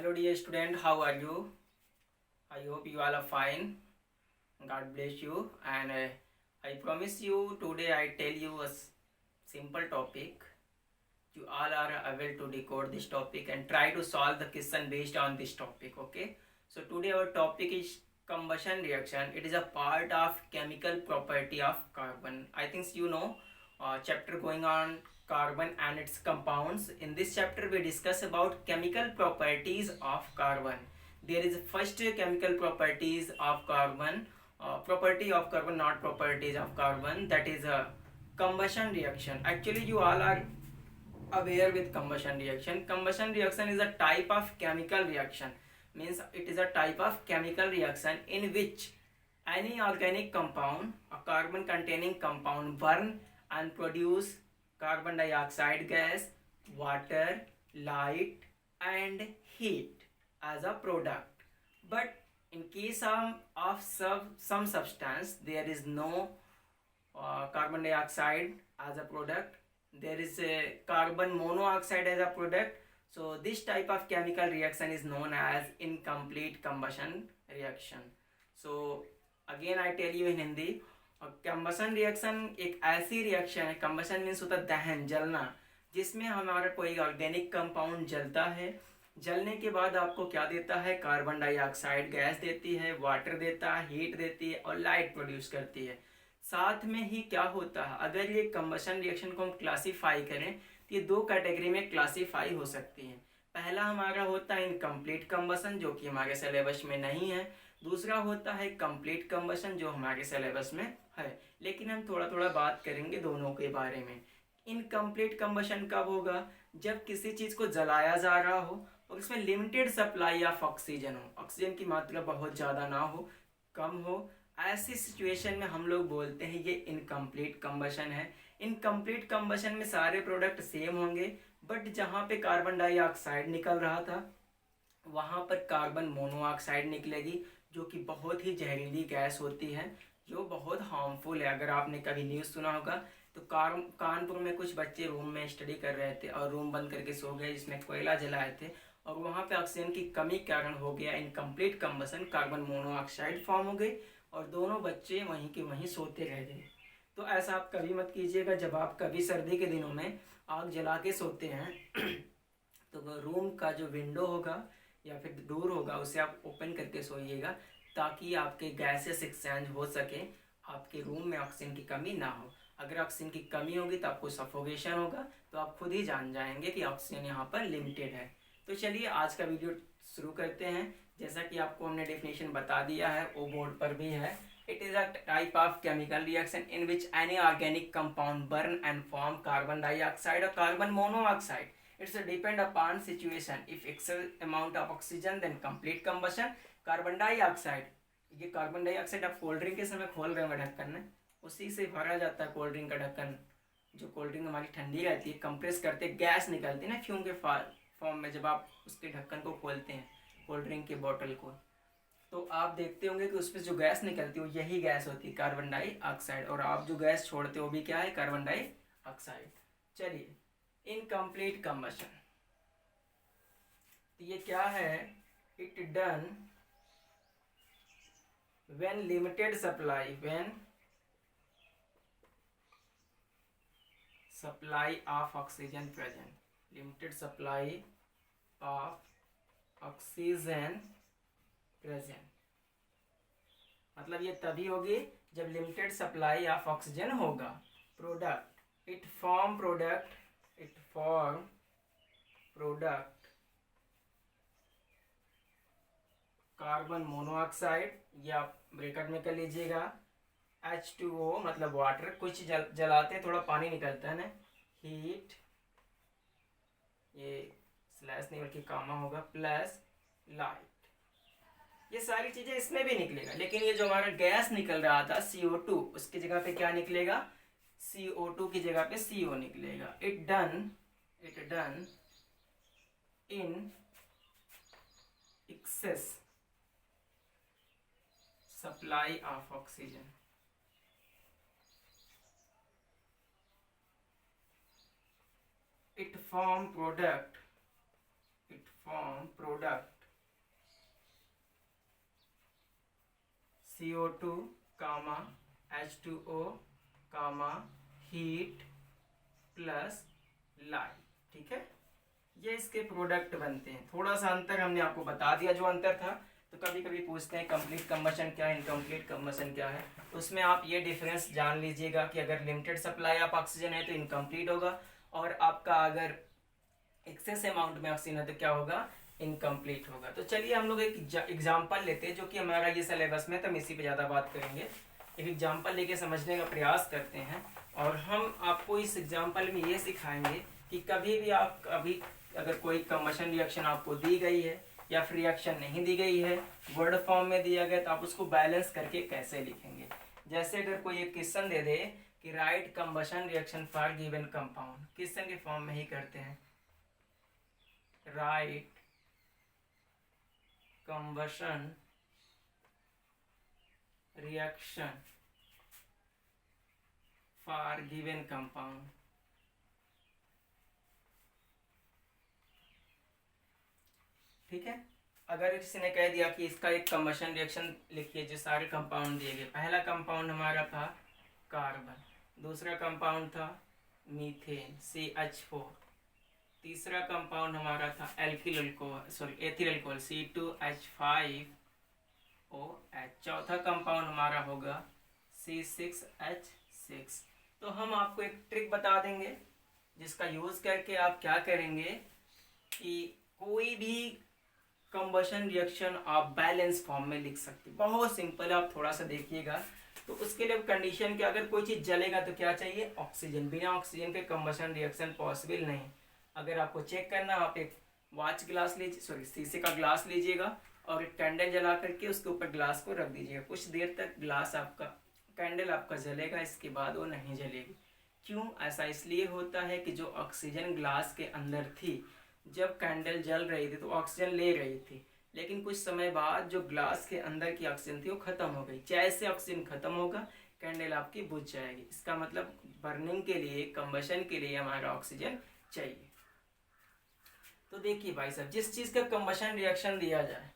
Hello dear student, how are you? I hope you all are fine. God bless you, and I promise you today I tell you a simple topic. You all are able to decode this topic and try to solve the question based on this topic. Okay, so today our topic is combustion reaction. It is a part of chemical property of carbon. I think you know chapter going on carbon and its compounds. In this chapter we discuss about chemical properties of carbon. There is first chemical properties of carbon, property of carbon, not properties of carbon, that is a combustion reaction. Actually you all are aware with combustion reaction. Combustion reaction is a type of chemical reaction, means it is a type of chemical reaction in which any organic compound, a carbon containing compound, burn and produce carbon dioxide gas, water, light and heat as a product. But in case of some substance there is no carbon dioxide as a product, there is a carbon monoxide as a product. So this type of chemical reaction is known as incomplete combustion reaction. So again I tell you in Hindi, combustion reaction एक ऐसी reaction है, combustion means होता है दहन, जलना, जिसमें हमारा कोई ऑर्गेनिक कंपाउंड जलता है। जलने के बाद आपको क्या देता है? कार्बन डाइऑक्साइड गैस देती है, वाटर देता है, हीट देती है और लाइट प्रोड्यूस करती है। साथ में ही क्या होता है, अगर ये कंबसन रिएक्शन को हम क्लासीफाई करें तो ये दो कैटेगरी में क्लासीफाई हो सकती हैं। पहला हमारा होता है इनकम्प्लीट कंबसन, जो कि हमारे सिलेबस में नहीं है। दूसरा होता है कंप्लीट कंबसन, जो हमारे सिलेबस में है, लेकिन हम थोड़ा थोड़ा बात करेंगे दोनों के बारे में। इनकम्प्लीट कंबसन कब होगा? जब किसी चीज़ को जलाया जा रहा हो और इसमें लिमिटेड सप्लाई ऑफ ऑक्सीजन हो, ऑक्सीजन की मात्रा बहुत ज़्यादा ना हो, कम हो। ऐसी सिचुएशन में हम लोग बोलते हैं ये इनकम्प्लीट कंबसन है। इनकम्प्लीट कंबसन में सारे प्रोडक्ट सेम होंगे, बट जहाँ पे कार्बन डाइऑक्साइड निकल रहा था वहाँ पर कार्बन मोनोऑक्साइड निकलेगी, जो कि बहुत ही जहरीली गैस होती है, जो बहुत हार्मफुल है। अगर आपने कभी न्यूज़ सुना होगा तो कानपुर में कुछ बच्चे रूम में स्टडी कर रहे थे और रूम बंद करके सो गए, जिसमें कोयला जलाए थे और वहाँ पे ऑक्सीजन की कमी के कारण हो गया incomplete combustion, carbon monoxide form हो गई और दोनों बच्चे वहीं के वहीं सोते रह गए। तो ऐसा आप कभी मत कीजिएगा। जब आप कभी सर्दी के दिनों में आग जला के सोते हैं तो रूम का जो विंडो होगा या फिर डोर होगा उसे आप ओपन करके सोइएगा, ताकि आपके गैसेस एक्सचेंज हो सके, आपके रूम में ऑक्सीजन की कमी ना हो। अगर ऑक्सीजन की कमी होगी तो आपको सफोकेशन होगा, तो आप खुद ही जान जाएंगे कि ऑक्सीजन यहाँ पर लिमिटेड है। तो चलिए आज का वीडियो शुरू करते हैं। जैसा कि आपको हमने डेफिनेशन बता दिया है, वो बोर्ड पर भी है। It is a type of chemical reaction in which any organic compound burn and form carbon dioxide और carbon monoxide. It's depend upon situation. If excess amount of oxygen, then complete combustion. Carbon dioxide, ये carbon dioxide आप cold drink के समय खोल रहे हैं ढक्कन में, उसी से भरा जाता है कोल्ड ड्रिंक का ढक्कन। जो कोल्ड ड्रिंक हमारी ठंडी रहती है, कंप्रेस करते गैस निकलती है ना फ्यूम के फॉर्म में, जब आप उसके ढक्कन को खोलते हैं कोल्ड ड्रिंक के बोतल को, तो आप देखते होंगे कि उसमें जो गैस निकलती है यही गैस होती है कार्बन डाइऑक्साइड, और आप जो गैस छोड़ते हो भी क्या है? Carbon dioxide. चलिए, इनकम्प्लीट कंबशन, तो ये क्या है? It done when limited supply, when supply of oxygen present, limited supply of oxygen present, मतलब ये तभी होगी जब लिमिटेड सप्लाई ऑफ ऑक्सीजन होगा। Product, it form product, it form product carbon monoxide, या ब्रैकेट में कर लीजिएगा H2O, मतलब वाटर, कुछ जलाते हैं थोड़ा पानी निकलता है ना, हीट, ये स्लैश नहीं बल्कि कामा होगा, प्लस लाइट। ये सारी चीजें इसमें भी निकलेगा, लेकिन ये जो हमारा गैस निकल रहा था CO2, उसकी जगह पे क्या निकलेगा? CO2 की जगह पे CO निकलेगा। It done in excess supply of oxygen, it form product it form product CO2 comma H2O comma heat plus light. ठीक है, ये इसके प्रोडक्ट बनते हैं। थोड़ा सा अंतर हमने आपको बता दिया जो अंतर था। तो कभी कभी पूछते हैं कंप्लीट कंबशन क्या है, इनकम्प्लीट कंबशन क्या है, तो उसमें आप ये डिफरेंस जान लीजिएगा कि अगर लिमिटेड सप्लाई ऑफ ऑक्सीजन है तो इनकम्प्लीट होगा, और आपका अगर एक्सेस अमाउंट में ऑक्सीजन है तो क्या होगा, इनकम्प्लीट होगा। तो चलिए हम लोग एक एग्जाम्पल लेते हैं, जो कि हमारा ये सिलेबस में, तो हम इसी पे ज़्यादा बात करेंगे। एक एग्जाम्पल लेके समझने का प्रयास करते हैं, और हम आपको इस एग्जाम्पल में ये सिखाएंगे कि कभी भी आप अगर कोई कंबशन रिएक्शन आपको दी गई है या फिर रिएक्शन नहीं दी गई है, वर्ड फॉर्म में दिया गया, तो आप उसको बैलेंस करके कैसे लिखेंगे। जैसे अगर कोई एक क्वेश्चन दे दे कि right combustion reaction for given compound, question के फॉर्म में ही करते हैं, right combustion reaction for given compound. ठीक है, अगर किसी ने कह दिया कि इसका एक कंबशन रिएक्शन लिखिए जो सारे कंपाउंड दिए गए, पहला कंपाउंड हमारा था कार्बन, दूसरा कंपाउंड था मीथेन CH4, तीसरा कंपाउंड हमारा था एथिल अल्कोहल C2H5OH, चौथा कंपाउंड हमारा होगा C6H6। तो हम आपको एक ट्रिक बता देंगे जिसका यूज करके आप क्या करेंगे कि कोई भी कंबशन रिएक्शन आप बैलेंस फॉर्म में लिख सकते। बहुत सिंपल, आप थोड़ा सा देखिएगा। तो उसके लिए कंडीशन कि अगर कोई चीज़ जलेगा तो क्या चाहिए, ऑक्सीजन। बिना ऑक्सीजन के कंबशन रिएक्शन पॉसिबल नहीं। अगर आपको चेक करना, आप एक वाच ग्लास लीजिए, शीशे का ग्लास लीजिएगा और एक कैंडल जला करके उसके ऊपर ग्लास को रख दीजिएगा। कुछ देर तक ग्लास आपका, कैंडल आपका जलेगा, इसके बाद वो नहीं जलेगी। क्यों ऐसा इसलिए होता है कि जो ऑक्सीजन ग्लास के अंदर थी, जब कैंडल जल रही थी तो ऑक्सीजन ले रही थी, लेकिन कुछ समय बाद जो ग्लास के अंदर की ऑक्सीजन थी वो खत्म हो गई। जैसे ऑक्सीजन खत्म होगा कैंडल आपकी बुझ जाएगी। इसका मतलब बर्निंग के लिए, कंबशन के लिए हमारा ऑक्सीजन चाहिए। तो देखिए भाई साहब, जिस चीज का कंबशन रिएक्शन दिया जाए,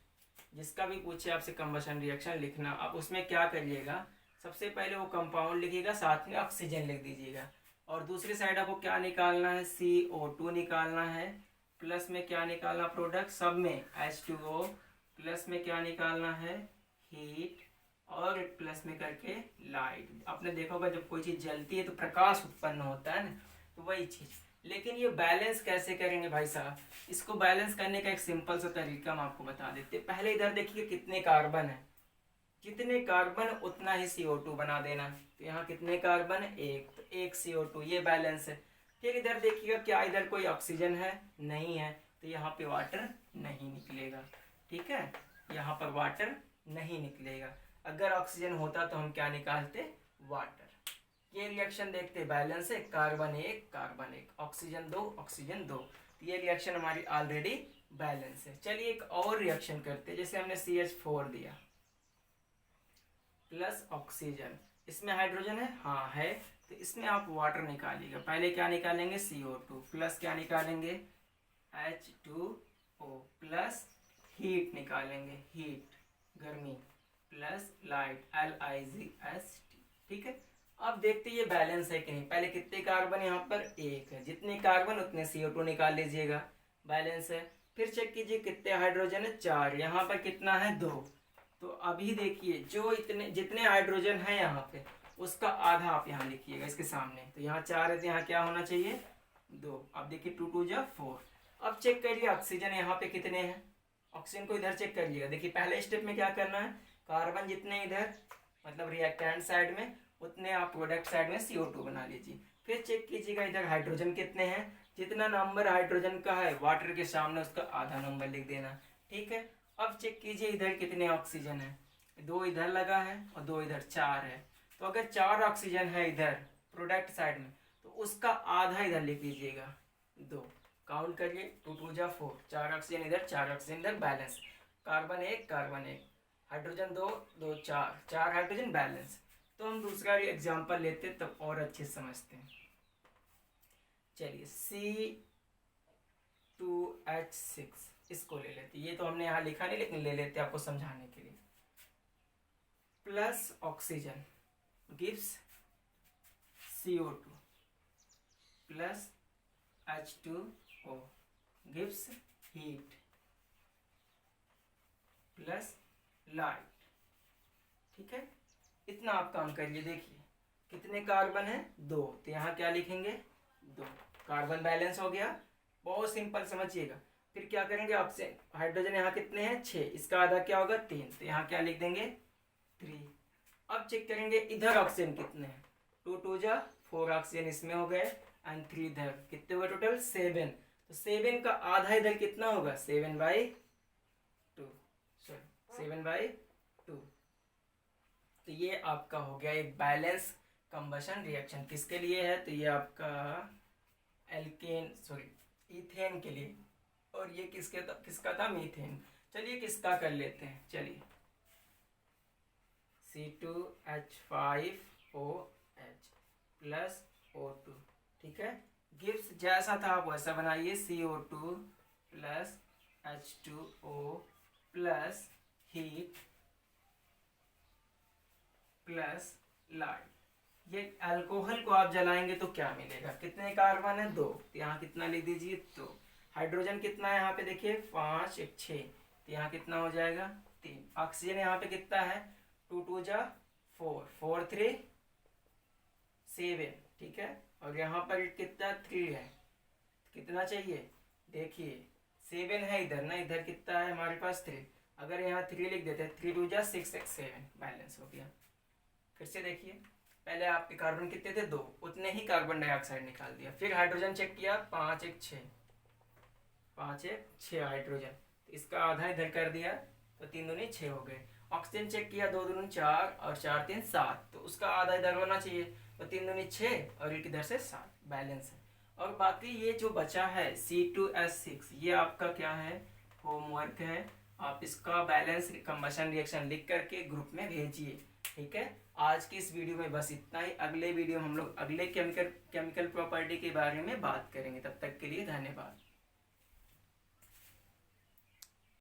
जिसका भी पूछे आपसे कंबशन रिएक्शन लिखना, आप उसमें क्या करिएगा, सबसे पहले वो कंपाउंड लिखिएगा, साथ में ऑक्सीजन लिख दीजिएगा, और दूसरी साइड आपको क्या निकालना है, CO2 निकालना है, प्लस में क्या निकालना प्रोडक्ट, सब में H2O, प्लस में क्या निकालना है, हीट, और प्लस में करके लाइट। आपने देखा होगा जब कोई चीज जलती है तो प्रकाश उत्पन्न होता है ना, तो वही चीज। लेकिन ये बैलेंस कैसे करेंगे भाई साहब, इसको बैलेंस करने का एक सिंपल सा तरीका हम आपको बता देते। पहले इधर देखिए कितने कार्बन है, जितने कार्बन उतना ही CO2 बना देना। तो यहाँ कितने कार्बन है, एक, तो एक CO2, ये बैलेंस है। फिर इधर देखिएगा क्या इधर कोई ऑक्सीजन है, नहीं है, तो यहाँ पे वाटर नहीं निकलेगा। ठीक है, यहाँ पर वाटर नहीं निकलेगा। अगर ऑक्सीजन होता तो हम क्या निकालते, वाटर। ये रिएक्शन देखते बैलेंस है, कार्बन एक, ऑक्सीजन दो। तो ये रिएक्शन हमारी ऑलरेडी बैलेंस है। चलिए एक और रिएक्शन करते हैं, जैसे हमने CH4 दिया प्लस ऑक्सीजन, इसमें हाइड्रोजन है, हाँ है, तो इसमें आप वाटर निकालिएगा। पहले क्या निकालेंगे, CO2, प्लस क्या निकालेंगे, H2O, प्लस हीट निकालेंगे, हीट गर्मी, प्लस लाइट LIGHT। ठीक है, अब देखते ये बैलेंस है कि नहीं। पहले कितने कार्बन, यहाँ पर एक है, जितने कार्बन उतने CO2 निकाल लीजिएगा, बैलेंस है। फिर चेक कीजिए कितने हाइड्रोजन है, 4, यहाँ पर कितना है, 2। तो अभी देखिए जो जितने हाइड्रोजन है यहाँ पे, उसका आधा आप यहाँ लिखिएगा इसके सामने। तो यहाँ 4 है तो यहाँ क्या होना चाहिए, 2। अब देखिए 2 2 जा 4। अब चेक करिए ऑक्सीजन यहाँ पे कितने हैं, ऑक्सीजन को इधर चेक करिएगा। देखिए पहले स्टेप में क्या करना है, कार्बन जितने इधर मतलब रिएक्टेंट साइड में, उतने आप प्रोडक्ट साइड में CO2 बना लीजिए। फिर चेक कीजिएगा इधर हाइड्रोजन कितने हैं, जितना नंबर हाइड्रोजन का है वाटर के सामने उसका आधा नंबर लिख देना। ठीक है, अब चेक कीजिए इधर कितने ऑक्सीजन है, 2 इधर लगा है और 2 इधर, 4 है। तो अगर 4 ऑक्सीजन है इधर प्रोडक्ट साइड में, तो उसका आधा इधर लिख लीजिएगा, 2। काउंट करिए, 2 2 जा 4, 4 ऑक्सीजन इधर, 4 ऑक्सीजन इधर, बैलेंस। कार्बन एक, हाइड्रोजन 2 2, 4 हाइड्रोजन, बैलेंस। तो हम दूसरा एग्जाम्पल लेते तब और अच्छे समझते हैं। चलिए C2H6 इसको ले लेते, ये तो हमने यहाँ लिखा नहीं लेकिन ले लेते आपको समझाने के लिए। Plus oxygen gives CO2 plus H2O gives heat plus light. ठीक है, इतना आप काम करिए। देखिए कितने कार्बन है, 2, तो यहाँ क्या लिखेंगे 2, कार्बन बैलेंस हो गया। बहुत सिंपल समझिएगा। फिर क्या करेंगे, ऑक्सीजन हाइड्रोजन यहाँ कितने हैं 6, इसका आधा क्या होगा 3, तो यहाँ क्या लिख देंगे 3। अब चेक करेंगे इधर ऑक्सीजन कितने हैं, 2 2 जा 4 ऑक्सीजन इसमें हो गए एंड 3 इधर, कितने हुए टोटल 7। तो 7 का आधा इधर कितना होगा 7/2, सॉरी 7/2। तो ये आपका हो गया एक बैलेंस कंबशन रिएक्शन। किसके लिए है, तो ये आपका एल्केन सॉरी इथेन के लिए, और ये किसका था मीथेन। चलिए किसका कर लेते हैं, चलिए C2H5OH प्लस O2। ठीक है, गिव्स जैसा था आप वैसा बनाइए, CO2 plus H2O plus heat plus light. ये अल्कोहल को आप जलाएंगे तो क्या मिलेगा, कितने कार्बन है 2, तो यहाँ कितना लिख दीजिए 2। हाइड्रोजन कितना है यहाँ पे देखिए 5 1 6, तो यहाँ कितना हो जाएगा 3। ऑक्सीजन यहाँ पे कितना है 2 2 जा 4 4 3 7। ठीक है, और यहाँ पर कितना 3 है, कितना चाहिए देखिए 7 है इधर ना, इधर कितना है हमारे पास 3, अगर यहाँ 3 लिख देते 3 2 जा 6 6 7 बैलेंस हो गया। फिर से देखिए, पहले आपके कार्बन कितने थे 2, उतने ही कार्बन डाइऑक्साइड निकाल दिया। फिर हाइड्रोजन चेक किया 5 1 6 5 1 6 हाइड्रोजन, तो इसका आधा इधर कर दिया तो 3 दूनी 6 हो गए। ऑक्सीजन चेक किया 2 दूनी 4 और 4 3 7, तो उसका आधा इधर होना चाहिए, तो 3 दूनी 6 और एक इधर से 7 बैलेंस है। और बाकी ये जो बचा है C2H6, ये आपका क्या है होमवर्क है, आप इसका बैलेंस कंबशन रिएक्शन लिख करके ग्रुप में भेजिए। ठीक है, आज की इस वीडियो में बस इतना ही। अगले वीडियो में हम लोग अगले केमिकल प्रॉपर्टी के बारे में बात करेंगे। तब तक के लिए धन्यवाद।